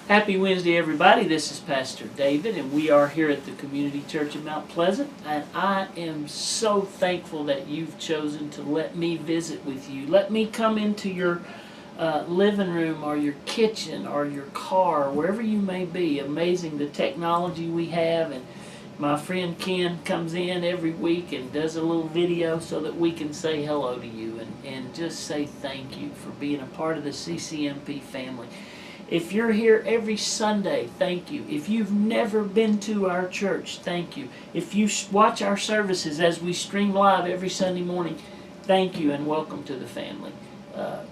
Happy Wednesday, everybody. This is Pastor David, and we are here at the Community Church of Mount Pleasant. And I am so thankful that you've chosen to let me visit with you. Let me come into your living room or your kitchen or your car, wherever you may be. Amazing the technology we have. And my friend Ken comes in every week and does a little video so that we can say hello to you and just say thank you for being a part of the CCMP family. If you're here every Sunday, thank you. If you've never been to our church, thank you. If you watch our services as we stream live every Sunday morning, thank you and welcome to the family.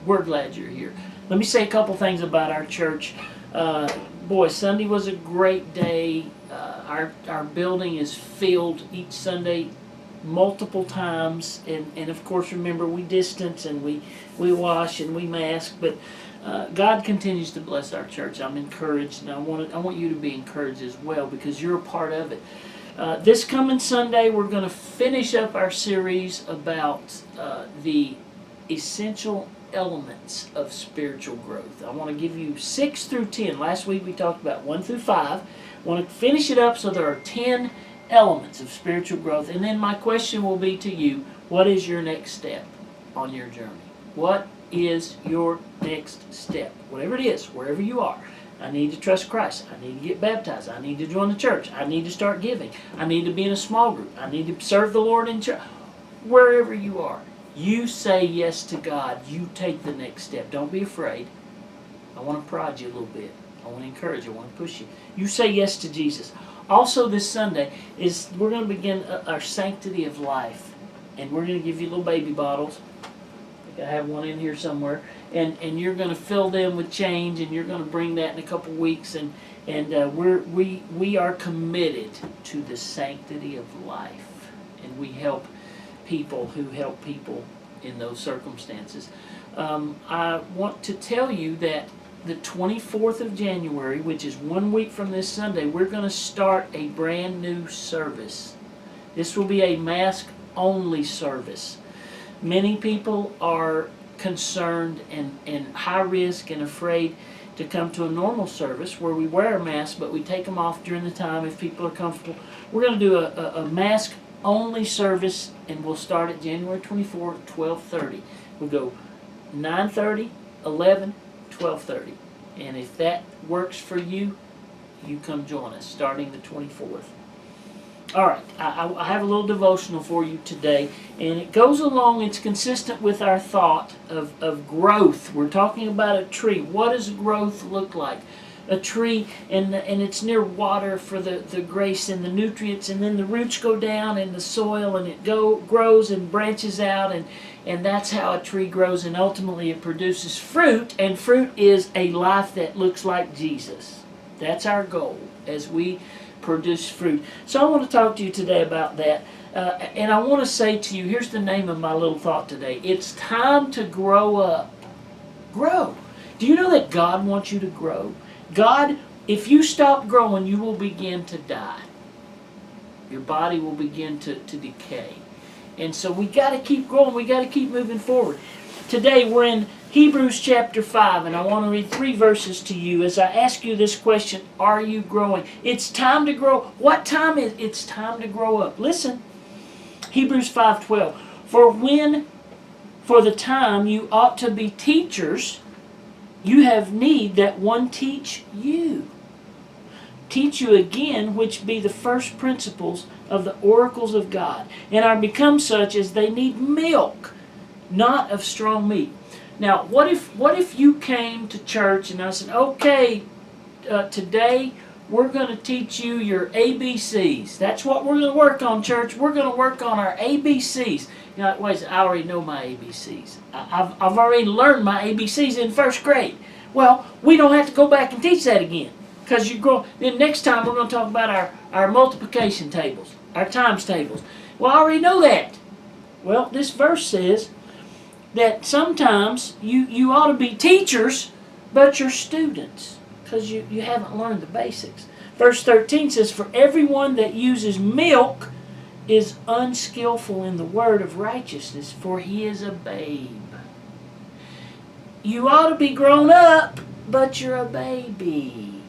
We're glad you're here. Let me say a couple things about our church. Sunday was a great day. Our building is filled each Sunday multiple times. And of course, remember, we distance and we wash and we mask, but God continues to bless our church. I'm encouraged, and I want you to be encouraged as well because you're a part of it. This coming Sunday, we're going to finish up our series about the essential elements of spiritual growth. I want to give you 6 through 10. Last week we talked about 1 through 5. I want to finish it up so there are 10 elements of spiritual growth. And then my question will be to you, what is your next step on your journey? What is your next step? Whatever it is, wherever you are. I need to trust Christ. I need to get baptized. I need to join the church. I need to start giving. I need to be in a small group. I need to serve the Lord in church. Wherever you are, you say yes to God. You take the next step. Don't be afraid. I want to prod you a little bit. I want to encourage you. I want to push you. You say yes to Jesus. Also this Sunday we're going to begin our Sanctity of Life. And we're going to give you little baby bottles. I have one in here somewhere, and you're going to fill them with change, and you're going to bring that in a couple weeks, and we are committed to the sanctity of life, and we help people who help people in those circumstances. I want to tell you that the 24th of January, which is 1 week from this Sunday, we're going to start a brand new service. This will be a mask-only service. Many people are concerned and high risk and afraid to come to a normal service where we wear a mask, but we take them off during the time if people are comfortable. We're going to do a mask-only service, and we'll start at January 24th, 12:30. We'll go 9:30, 11, 12:30. And if that works for you, you come join us starting the 24th. All right, I have a little devotional for you today, and it goes along, it's consistent with our thought of growth. We're talking about a tree. What does growth look like? A tree, and it's near water for the grace and the nutrients, and then the roots go down in the soil, and it grows and branches out, and that's how a tree grows, and ultimately it produces fruit, and fruit is a life that looks like Jesus. That's our goal as we produce fruit. So I want to talk to you today about that. And I want to say to you, here's the name of my little thought today. It's time to grow up. Grow. Do you know that God wants you to grow? God, if you stop growing, you will begin to die. Your body will begin to decay. And so we got to keep growing. We got to keep moving forward. Today we're in Hebrews chapter 5, and I want to read 3 verses to you as I ask you this question, are you growing? It's time to grow. What time is it? It's time to grow up. Listen, Hebrews 5:12. For the time you ought to be teachers, you have need that one teach you. Teach you again, which be the first principles of the oracles of God, and are become such as they need milk, not of strong meat. Now, what if you came to church and I said, okay, today we're going to teach you your ABCs. That's what we're going to work on, church. We're going to work on our ABCs. You're like, wait, I already know my ABCs. I've already learned my ABCs in first grade. Well, we don't have to go back and teach that again because you grow. Then next time we're going to talk about our multiplication tables, our times tables. Well, I already know that. Well, this verse says that sometimes you ought to be teachers, but you're students because you haven't learned the basics. Verse 13 says, for everyone that uses milk is unskillful in the word of righteousness, for he is a babe. You ought to be grown up, but you're a baby.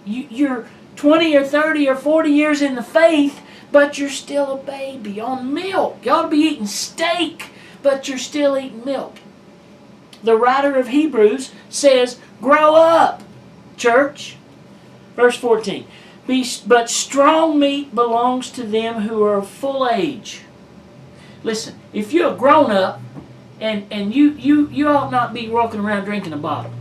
You're 20 or 30 or 40 years in the faith, but you're still a baby on milk. You ought to be eating steak, but you're still eating milk. The writer of Hebrews says, grow up, church. Verse 14. But strong meat belongs to them who are of full age. Listen, if you're a grown up, and you ought not be walking around drinking a bottle.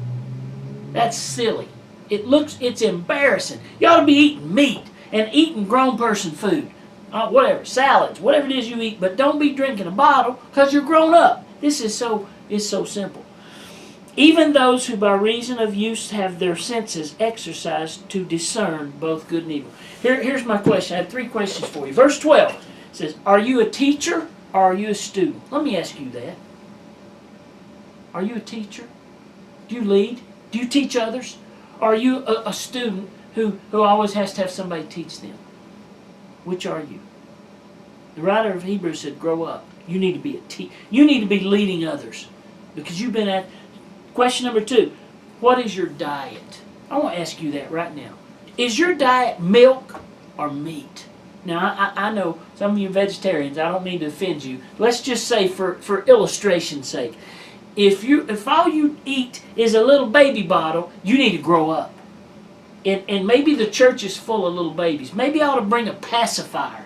That's silly. It's embarrassing. You ought to be eating meat and eating grown person food. Whatever, salads, whatever it is you eat, but don't be drinking a bottle because you're grown up. This is so simple. Even those who by reason of use have their senses exercised to discern both good and evil. Here's my question. I have 3 questions for you. Verse 12 says, are you a teacher or are you a student? Let me ask you that. Are you a teacher? Do you lead? Do you teach others? Or are you a student who always has to have somebody teach them? Which are you? The writer of Hebrews said, grow up. You need to be you need to be leading others. Because you've been at... Question number 2, what is your diet? I want to ask you that right now. Is your diet milk or meat? Now, I know some of you vegetarians, I don't mean to offend you. Let's just say for illustration's sake, if all you eat is a little baby bottle, you need to grow up. And maybe the church is full of little babies. Maybe I ought to bring a pacifier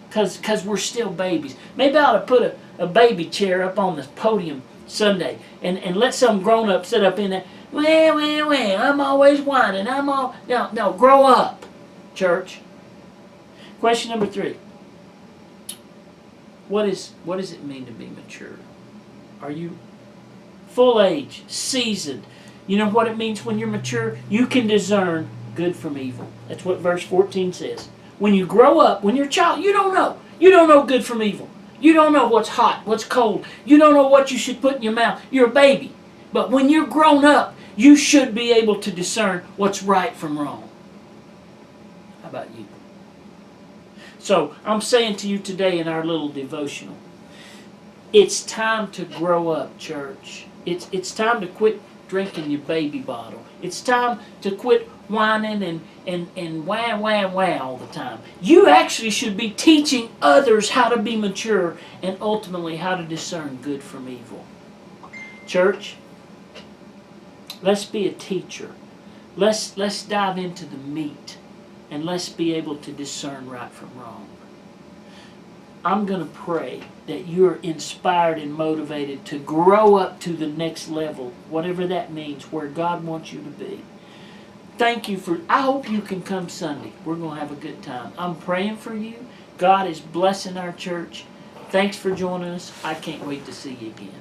because we're still babies. Maybe I ought to put a baby chair up on the podium Sunday and let some grown-up sit up in there. Well, I'm always whining. No, grow up, church. Question number 3. What does it mean to be mature? Are you full age, seasoned? You know what it means when you're mature? You can discern good from evil. That's what verse 14 says. When you grow up, when you're a child, you don't know. You don't know good from evil. You don't know what's hot, what's cold. You don't know what you should put in your mouth. You're a baby. But when you're grown up, you should be able to discern what's right from wrong. How about you? So, I'm saying to you today in our little devotional, it's time to grow up, church. It's time to quit drinking your baby bottle. It's time to quit whining and wah all the time. You actually should be teaching others how to be mature and ultimately how to discern good from evil. Church, let's be a teacher. Let's dive into the meat and let's be able to discern right from wrong. I'm going to pray that you're inspired and motivated to grow up to the next level, whatever that means, where God wants you to be. Thank you I hope you can come Sunday. We're going to have a good time. I'm praying for you. God is blessing our church. Thanks for joining us. I can't wait to see you again.